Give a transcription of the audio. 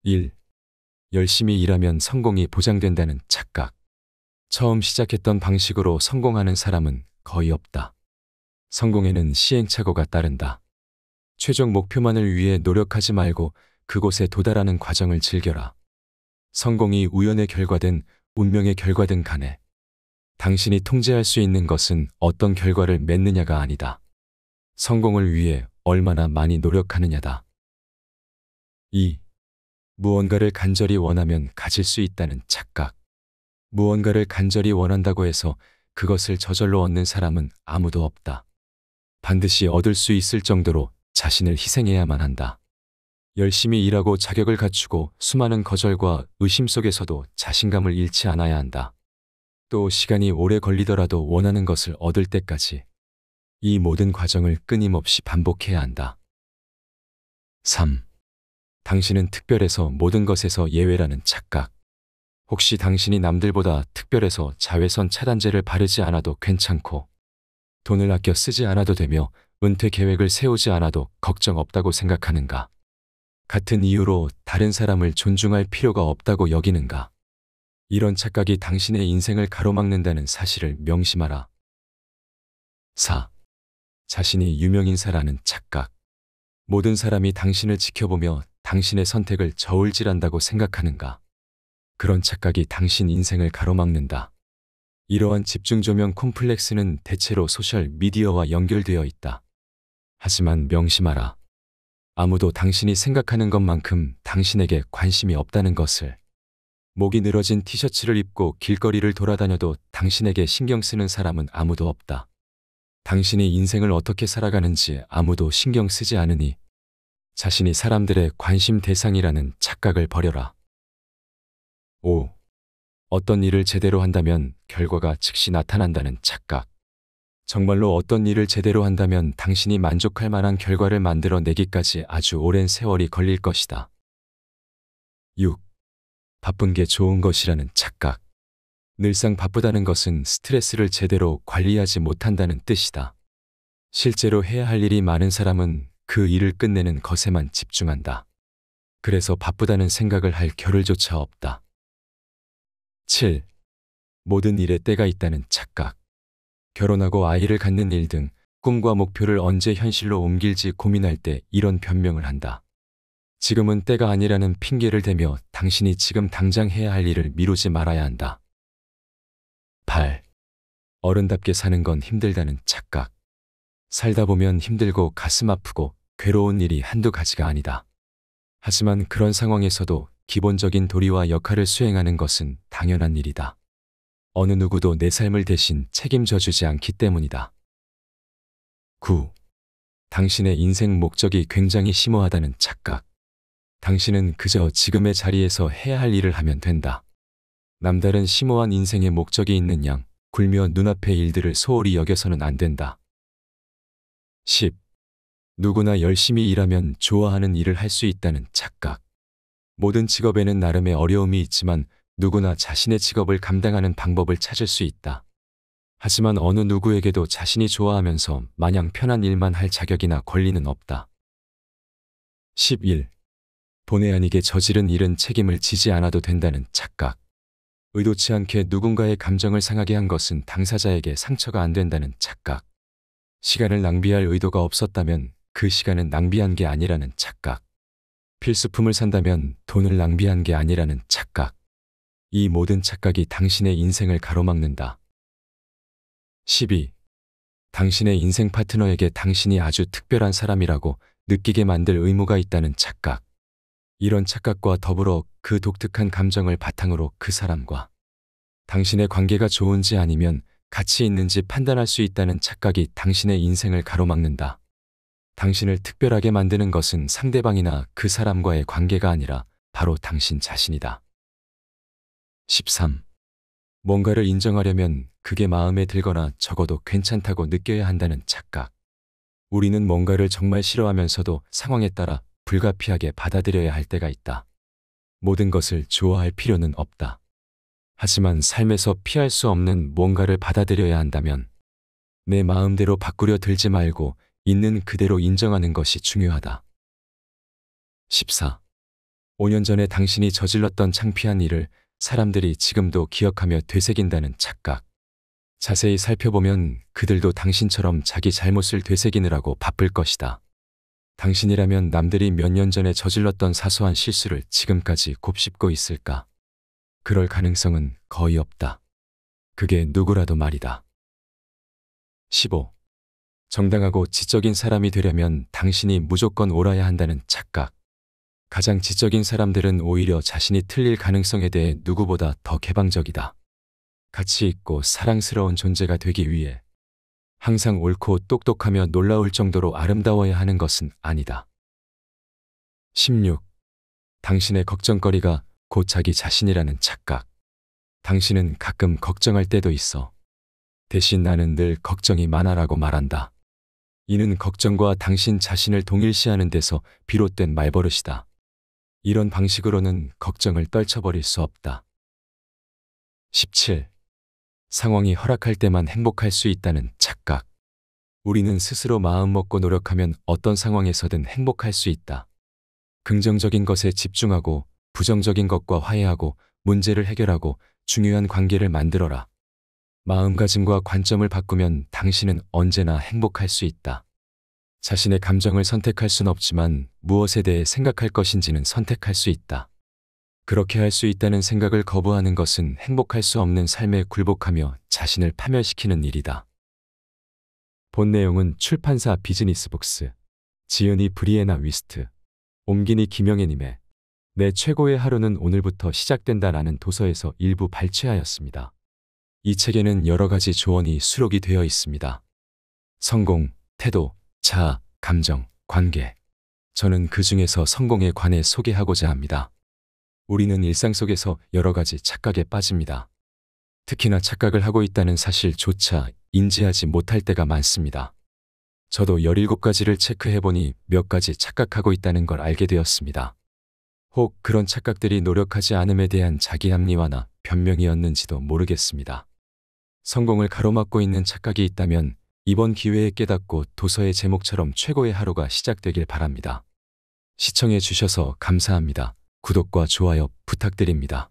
1. 열심히 일하면 성공이 보장된다는 착각. 처음 시작했던 방식으로 성공하는 사람은 거의 없다. 성공에는 시행착오가 따른다. 최종 목표만을 위해 노력하지 말고 그곳에 도달하는 과정을 즐겨라. 성공이 우연의 결과든 운명의 결과든 간에 당신이 통제할 수 있는 것은 어떤 결과를 맺느냐가 아니다. 성공을 위해 얼마나 많이 노력하느냐다. 2. 무언가를 간절히 원하면 가질 수 있다는 착각. 무언가를 간절히 원한다고 해서 그것을 저절로 얻는 사람은 아무도 없다. 반드시 얻을 수 있을 정도로 자신을 희생해야만 한다. 열심히 일하고 자격을 갖추고 수많은 거절과 의심 속에서도 자신감을 잃지 않아야 한다. 또 시간이 오래 걸리더라도 원하는 것을 얻을 때까지 이 모든 과정을 끊임없이 반복해야 한다. 3. 당신은 특별해서 모든 것에서 예외라는 착각. 혹시 당신이 남들보다 특별해서 자외선 차단제를 바르지 않아도 괜찮고 돈을 아껴 쓰지 않아도 되며 은퇴 계획을 세우지 않아도 걱정 없다고 생각하는가? 같은 이유로 다른 사람을 존중할 필요가 없다고 여기는가? 이런 착각이 당신의 인생을 가로막는다는 사실을 명심하라. 4. 자신이 유명인사라는 착각. 모든 사람이 당신을 지켜보며 당신의 선택을 저울질한다고 생각하는가? 그런 착각이 당신 인생을 가로막는다. 이러한 집중조명 콤플렉스는 대체로 소셜 미디어와 연결되어 있다. 하지만 명심하라. 아무도 당신이 생각하는 것만큼 당신에게 관심이 없다는 것을. 목이 늘어진 티셔츠를 입고 길거리를 돌아다녀도 당신에게 신경 쓰는 사람은 아무도 없다. 당신이 인생을 어떻게 살아가는지 아무도 신경 쓰지 않으니 자신이 사람들의 관심 대상이라는 착각을 버려라. 5. 어떤 일을 제대로 한다면 결과가 즉시 나타난다는 착각. 정말로 어떤 일을 제대로 한다면 당신이 만족할 만한 결과를 만들어 내기까지 아주 오랜 세월이 걸릴 것이다. 6. 바쁜 게 좋은 것이라는 착각. 늘상 바쁘다는 것은 스트레스를 제대로 관리하지 못한다는 뜻이다. 실제로 해야 할 일이 많은 사람은 그 일을 끝내는 것에만 집중한다. 그래서 바쁘다는 생각을 할 겨를조차 없다. 7. 모든 일에 때가 있다는 착각. 결혼하고 아이를 갖는 일 등 꿈과 목표를 언제 현실로 옮길지 고민할 때 이런 변명을 한다. 지금은 때가 아니라는 핑계를 대며 당신이 지금 당장 해야 할 일을 미루지 말아야 한다. 8. 어른답게 사는 건 힘들다는 착각. 살다 보면 힘들고 가슴 아프고 괴로운 일이 한두 가지가 아니다. 하지만 그런 상황에서도 기본적인 도리와 역할을 수행하는 것은 당연한 일이다. 어느 누구도 내 삶을 대신 책임져 주지 않기 때문이다. 9. 당신의 인생 목적이 굉장히 심오하다는 착각. 당신은 그저 지금의 자리에서 해야 할 일을 하면 된다. 남다른 심오한 인생의 목적이 있는 양 굴며 눈앞의 일들을 소홀히 여겨서는 안 된다. 10. 누구나 열심히 일하면 좋아하는 일을 할 수 있다는 착각. 모든 직업에는 나름의 어려움이 있지만 누구나 자신의 직업을 감당하는 방법을 찾을 수 있다. 하지만 어느 누구에게도 자신이 좋아하면서 마냥 편한 일만 할 자격이나 권리는 없다. 11. 본의 아니게 저지른 일은 책임을 지지 않아도 된다는 착각. 의도치 않게 누군가의 감정을 상하게 한 것은 당사자에게 상처가 안 된다는 착각. 시간을 낭비할 의도가 없었다면 그 시간은 낭비한 게 아니라는 착각. 필수품을 산다면 돈을 낭비한 게 아니라는 착각. 이 모든 착각이 당신의 인생을 가로막는다. 12. 당신의 인생 파트너에게 당신이 아주 특별한 사람이라고 느끼게 만들 의무가 있다는 착각. 이런 착각과 더불어 그 독특한 감정을 바탕으로 그 사람과 당신의 관계가 좋은지 아니면 가치 있는지 판단할 수 있다는 착각이 당신의 인생을 가로막는다. 당신을 특별하게 만드는 것은 상대방이나 그 사람과의 관계가 아니라 바로 당신 자신이다. 13. 뭔가를 인정하려면 그게 마음에 들거나 적어도 괜찮다고 느껴야 한다는 착각. 우리는 뭔가를 정말 싫어하면서도 상황에 따라 불가피하게 받아들여야 할 때가 있다. 모든 것을 좋아할 필요는 없다. 하지만 삶에서 피할 수 없는 뭔가를 받아들여야 한다면 내 마음대로 바꾸려 들지 말고 있는 그대로 인정하는 것이 중요하다. 14. 5년 전에 당신이 저질렀던 창피한 일을 사람들이 지금도 기억하며 되새긴다는 착각. 자세히 살펴보면 그들도 당신처럼 자기 잘못을 되새기느라고 바쁠 것이다. 당신이라면 남들이 몇 년 전에 저질렀던 사소한 실수를 지금까지 곱씹고 있을까? 그럴 가능성은 거의 없다. 그게 누구라도 말이다. 15. 정당하고 지적인 사람이 되려면 당신이 무조건 옳아야 한다는 착각. 가장 지적인 사람들은 오히려 자신이 틀릴 가능성에 대해 누구보다 더 개방적이다. 가치 있고 사랑스러운 존재가 되기 위해 항상 옳고 똑똑하며 놀라울 정도로 아름다워야 하는 것은 아니다. 16. 당신의 걱정거리가 곧 자기 자신이라는 착각. 당신은 가끔 걱정할 때도 있어. 대신 나는 늘 걱정이 많아라고 말한다. 이는 걱정과 당신 자신을 동일시하는 데서 비롯된 말버릇이다. 이런 방식으로는 걱정을 떨쳐버릴 수 없다. 17. 상황이 허락할 때만 행복할 수 있다는 착각. 우리는 스스로 마음먹고 노력하면 어떤 상황에서든 행복할 수 있다. 긍정적인 것에 집중하고 부정적인 것과 화해하고 문제를 해결하고 중요한 관계를 만들어라. 마음가짐과 관점을 바꾸면 당신은 언제나 행복할 수 있다. 자신의 감정을 선택할 순 없지만 무엇에 대해 생각할 것인지는 선택할 수 있다. 그렇게 할 수 있다는 생각을 거부하는 것은 행복할 수 없는 삶에 굴복하며 자신을 파멸시키는 일이다. 본 내용은 출판사 비즈니스북스, 지은이 브리에나 위스트, 옮기니 김영애님의 내 최고의 하루는 오늘부터 시작된다라는 도서에서 일부 발췌하였습니다. 이 책에는 여러 가지 조언이 수록이 되어 있습니다. 성공, 태도, 자아, 감정, 관계. 저는 그 중에서 성공에 관해 소개하고자 합니다. 우리는 일상 속에서 여러 가지 착각에 빠집니다. 특히나 착각을 하고 있다는 사실조차 인지하지 못할 때가 많습니다. 저도 17가지를 체크해보니 몇 가지 착각하고 있다는 걸 알게 되었습니다. 혹 그런 착각들이 노력하지 않음에 대한 자기 합리화나 변명이었는지도 모르겠습니다. 성공을 가로막고 있는 착각이 있다면 이번 기회에 깨닫고 도서의 제목처럼 최고의 하루가 시작되길 바랍니다. 시청해 주셔서 감사합니다. 구독과 좋아요 부탁드립니다.